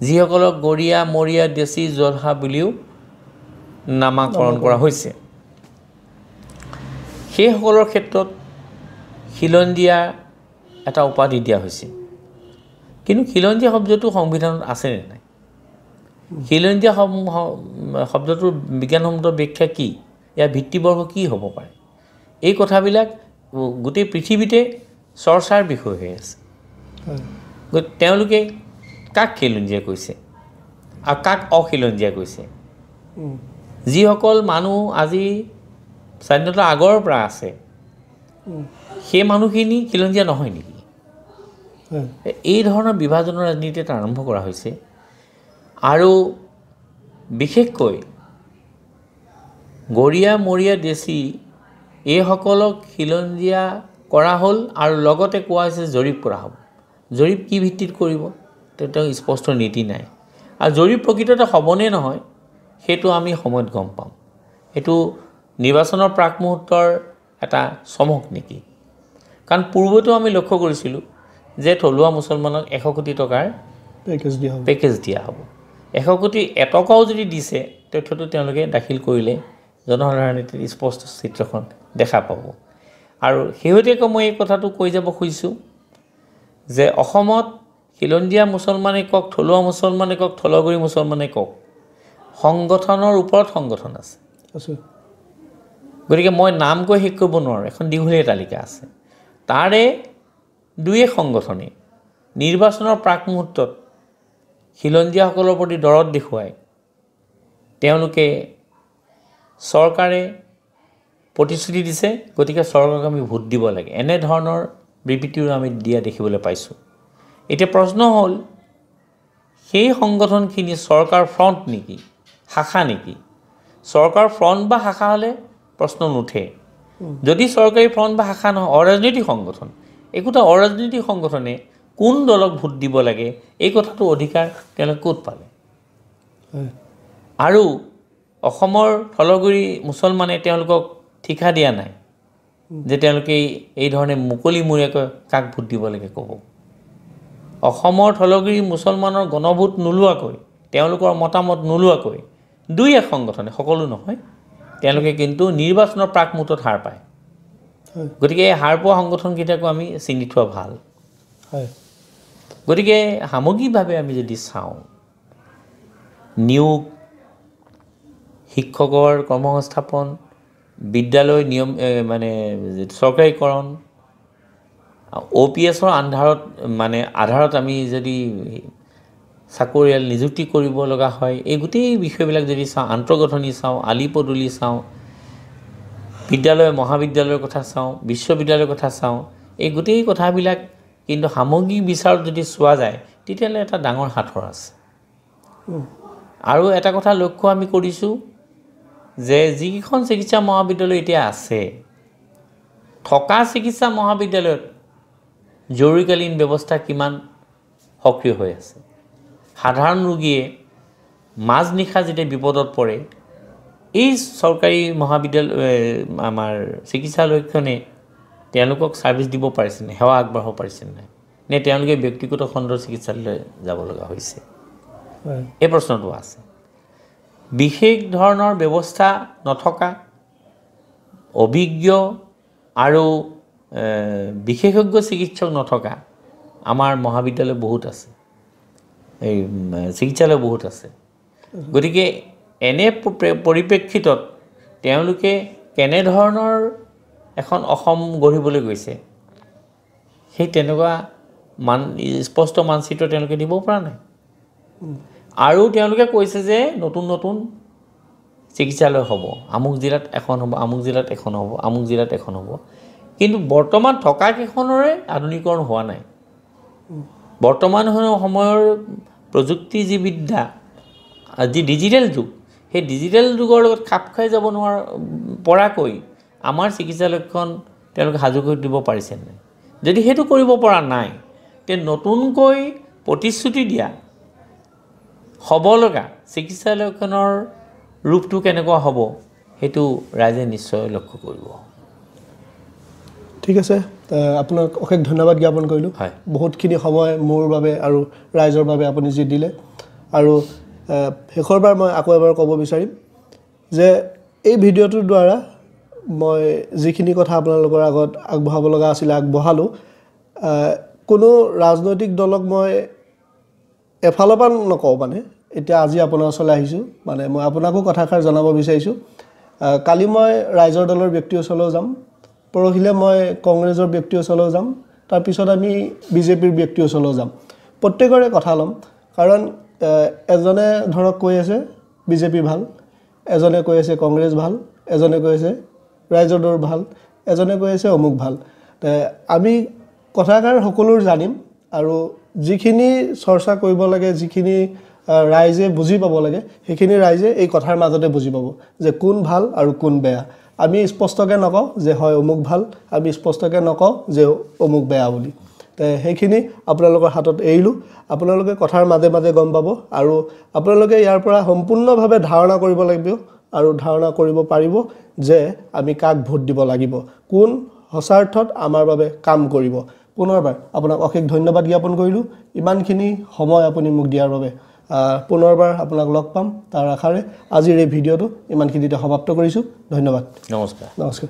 যিসকলক গৰীয়া মৰীয়া দেশী জলহা বুলিও নামাকৰণ কৰা হৈছে সেইসকলৰ ক্ষেত্ৰত খিলঞ্জীয়া এটা উপাধি দিয়া হৈছে কিন্তু খিলঞ্জীয়া শব্দটো সংবিধানত আছে নে নাই খিলঞ্জীয়া শব্দটোৰ বিজ্ঞানসন্মত ব্যাখ্যা কি ইয়াৰ ভিত্তিবৰ্গ কি হ'ব পাৰে এই কথাবিলাক গোটেই পৃথিৱীতে চৰ্চাৰ বিষয় হৈ আছে তেওঁলোকে কাক খিলঞ্জীয়া কৈছে আৰু কাক অখিলঞ্জীয়া কৈছে যিসকল মানুহ আজি স্বাধীনতাৰ আগৰ পৰা আছে সেই মানুহখিনি খিলঞ্জীয়া নহয় নেকি? এই ধৰণৰ বিভাজনৰ ৰাজনীতি এটা আৰম্ভ কৰা হৈছে আৰু বিশেষকৈ গৰীয়া মৰীয়া দেশী এইসকলক খিলঞ্জীয়া কৰা হ'ল আৰু লগতে কোৱা হৈছে জৰীপ কৰা হ'ব। জৰীপ কি ভিত্তিত কৰিব তেওঁ স্পষ্ট নীতি নাই আৰু জৰীপ প্ৰকৃততে হ'বনে নহয় সেইটো আমি সময়ত গম পাম। এইটো নিৰ্বাচনৰ প্ৰাক মুহূৰ্তৰ এটা চমক নেকি? কাৰণ পূৰ্বতেও আমি লক্ষ্য কৰিছিলোঁ যে থলুৱা মুছলমানক 100 কোটি টকাৰ পেকেজ দিয়া হ'ব। 100 কোটি এটকাও যদি দিছে তথ্যটো তেওঁলোকে দাখিল কৰিলে জনসাধাৰণে স্পষ্ট চিত্ৰখন দেখা পাব। আৰু শেহতীয়াকৈ মই এই কথাটো কৈ যাব খুজিছোঁ যে অসমত খিলঞ্জীয়া মুছলমানে কওক, থলুৱা মুছলমানে কওক, থলগুৰি মুছলমানে কওক, সংগঠনৰ ওপৰত সংগঠন আছে। গতিকে মই নাম কৈ শেষ কৰিব নোৱাৰোঁ, এখন দীঘলীয়া তালিকা আছে। তাৰে 2 সংগঠনে নিৰ্বাচনৰ প্ৰাক মুহূৰ্তত খিলঞ্জীয়াসকলৰ প্ৰতি দৰদ দেখুৱাই তেওঁলোকে চৰকাৰে প্ৰতিশ্ৰুতি দিছে, গতিকে চৰকাৰক আমি ভোট দিব লাগে, এনেধৰণৰ বিবৃতিও আমি দিয়া দেখিবলৈ পাইছোঁ। এতিয়া প্ৰশ্ন হ'ল সেই সংগঠনখিনি চৰকাৰ ফ্ৰণ্ট নেকি, শাখা নেকি? চৰকাৰ ফ্ৰণ্ট বা শাখা হ'লে প্ৰশ্ন নুঠে। যদি চৰকাৰী ফ্ৰণ্ট বা শাখা নহয়, অৰাজনৈতিক সংগঠন, একোটা অৰাজনৈতিক সংগঠনে কোন দলক ভোট দিব লাগে এই কথাটো অধিকাৰ তেওঁলোকে ক'ত পালে? আৰু অসমৰ থলগুৰি মুছলমানে তেওঁলোকক ঠিকা দিয়া নাই যে তেওঁলোকে এই ধৰণে মুকলিমূৰীয়াকৈ কাক ভোট দিব লাগে ক'ব। অসমৰ থলগুৰি মুছলমানৰ গণভোট নোলোৱাকৈ, তেওঁলোকৰ মতামত নোলোৱাকৈ 2 সংগঠনে, সকলো নহয়, তেওঁলোকে কিন্তু নিৰ্বাচনৰ প্ৰাক মুহূৰ্তত হাৰ পায়। গতিকে এই হাৰ পোৱা সংগঠনকেইটাকো আমি চিনি থোৱা ভাল। গতিকে সামগ্ৰিকভাৱে আমি যদি চাওঁ, নিয়োগ, শিক্ষকৰ কৰ্মসংস্থাপন, বিদ্যালয় নিয়ম মানে চৰকাৰীকৰণ, OPSৰ আধাৰত আমি যদি চাকৰিয়াল নিযুক্তি কৰিব লগা হয়, এই গোটেই বিষয়বিলাক যদি চাওঁ, আন্তঃগাঁথনি চাওঁ, আলি পদূলি চাওঁ, বিদ্যালয় মহাবিদ্যালয়ৰ কথা চাওঁ, বিশ্ববিদ্যালয়ৰ কথা চাওঁ, এই গোটেই কথাবিলাক কিন্তু সামগ্ৰিক বিচাৰত যদি চোৱা যায় তেতিয়াহ'লে এটা ডাঙৰ সাঁথৰ আছে। আৰু এটা কথা লক্ষ্য আমি কৰিছোঁ যে যিকেইখন চিকিৎসা মহাবিদ্যালয় এতিয়া আছে, থকা চিকিৎসা মহাবিদ্যালয়ত জৰুৰীকালীন ব্যৱস্থা কিমান সক্ৰিয় হৈ আছে। সাধাৰণ ৰোগীয়ে মাজনিশা যেতিয়া বিপদত পৰে, এই চৰকাৰী মহাবিদ্যালয় আমাৰ চিকিৎসালয়খনে তেওঁলোকক ছাৰ্ভিচ দিব পাৰিছে নে, সেৱা আগবঢ়াব পাৰিছে নাই, নে তেওঁলোকে ব্যক্তিগত খণ্ডৰ চিকিৎসালয়লৈ যাব লগা হৈছে? এই প্ৰশ্নটো আছে। বিশেষ ধৰণৰ ব্যৱস্থা নথকা, অভিজ্ঞ আৰু বিশেষজ্ঞ চিকিৎসক নথকা আমাৰ মহাবিদ্যালয় বহুত আছে, এই চিকিৎসালয় বহুত আছে। গতিকে এনে পৰিপ্ৰেক্ষিতত তেওঁলোকে কেনেধৰণৰ এখন অসম গঢ়িবলৈ গৈছে সেই তেনেকুৱা স্পষ্ট মানচিত্ৰ তেওঁলোকে দিব পৰা নাই। আৰু তেওঁলোকে কৈছে যে নতুন নতুন চিকিৎসালয় হ'ব, আমুক জিলাত এখন হ'ব, আমুক জিলাত এখন হ'ব, আমুক জিলাত এখন হ'ব, কিন্তু বৰ্তমান থকা কেইখনৰে আধুনিকৰণ হোৱা নাই। বৰ্তমান সময়ৰ প্ৰযুক্তি যি বিদ্যা, যি ডিজিটেল যুগ, সেই ডিজিটেল যুগৰ লগত খাপ খাই যাব পৰাকৈ আমাৰ চিকিৎসালয়খন তেওঁলোকে সাজু কৰি দিব পাৰিছে নাই? যদি সেইটো কৰিব পৰা নাই, তে নতুনকৈ প্ৰতিশ্ৰুতি দিয়া হ'ব লগা চিকিৎসালয়খনৰ ৰূপটো কেনেকুৱা হ'ব সেইটো ৰাইজে নিশ্চয় লক্ষ্য কৰিব। ঠিক আছে, আপোনাক অশেষ ধন্যবাদ জ্ঞাপন কৰিলোঁ। বহুতখিনি সময় মোৰ বাবে আৰু ৰাইজৰ বাবে আপুনি যি দিলে। আৰু শেষৰবাৰ মই আকৌ এবাৰ ক'ব বিচাৰিম যে এই ভিডিঅ'টোৰ দ্বাৰা মই যিখিনি কথা আপোনালোকৰ আগত আগবঢ়াব লগা আছিলে আগবঢ়ালোঁ। কোনো ৰাজনৈতিক দলক মই এফালৰ পৰা নকওঁ, মানে এতিয়া আজি আপোনাৰ ওচৰলৈ আহিছোঁ, মানে মই আপোনাকো কথাষাৰ জনাব বিচাৰিছোঁ। কালি মই ৰাইজৰ দলৰ ব্যক্তিৰ ওচৰলৈও যাম, পৰহিলৈ মই কংগ্ৰেছৰ ব্যক্তিৰ ওচৰলৈও যাম, তাৰপিছত আমি বিজেপিৰ ব্যক্তিৰ ওচৰলৈও যাম। প্ৰত্যেকৰে কথা ল'ম, কাৰণ এজনে ধৰক কৈ আছে বিজেপি ভাল, এজনে কৈ আছে কংগ্ৰেছ ভাল, এজনে কৈ আছে ৰাইজৰ দল ভাল, এজনে কৈ আছে অমুক ভাল। আমি কথাষাৰ সকলোৰ জানিম আৰু যিখিনি চৰ্চা কৰিব লাগে, যিখিনি ৰাইজে বুজি পাব লাগে, সেইখিনি ৰাইজে এই কথাৰ মাজতে বুজি পাব যে কোন ভাল আৰু কোন বেয়া। আমি স্পষ্টকৈ নকওঁ যে হয় অমুক ভাল, আমি স্পষ্টকৈ নকওঁ যে অমুক বেয়া বুলি। সেইখিনি আপোনালোকৰ হাতত এৰিলোঁ। আপোনালোকে কথাৰ মাজে মাজে গম পাব আৰু আপোনালোকে ইয়াৰ পৰা সম্পূৰ্ণভাৱে ধাৰণা কৰিব লাগিব আৰু ধাৰণা কৰিব পাৰিব যে আমি কাক ভোট দিব লাগিব, কোন সঁচাৰ্থত আমাৰ বাবে কাম কৰিব। পুনৰবাৰ আপোনাক অশেষ ধন্যবাদ জ্ঞাপন কৰিলোঁ ইমানখিনি সময় আপুনি মোক দিয়াৰ বাবে। পুনৰবাৰ আপোনাক লগ পাম তাৰ আশাৰে আজিৰ এই ভিডিঅ'টো ইমানখিনিতে সমাপ্ত কৰিছোঁ। ধন্যবাদ। নমস্কাৰ। নমস্কাৰ।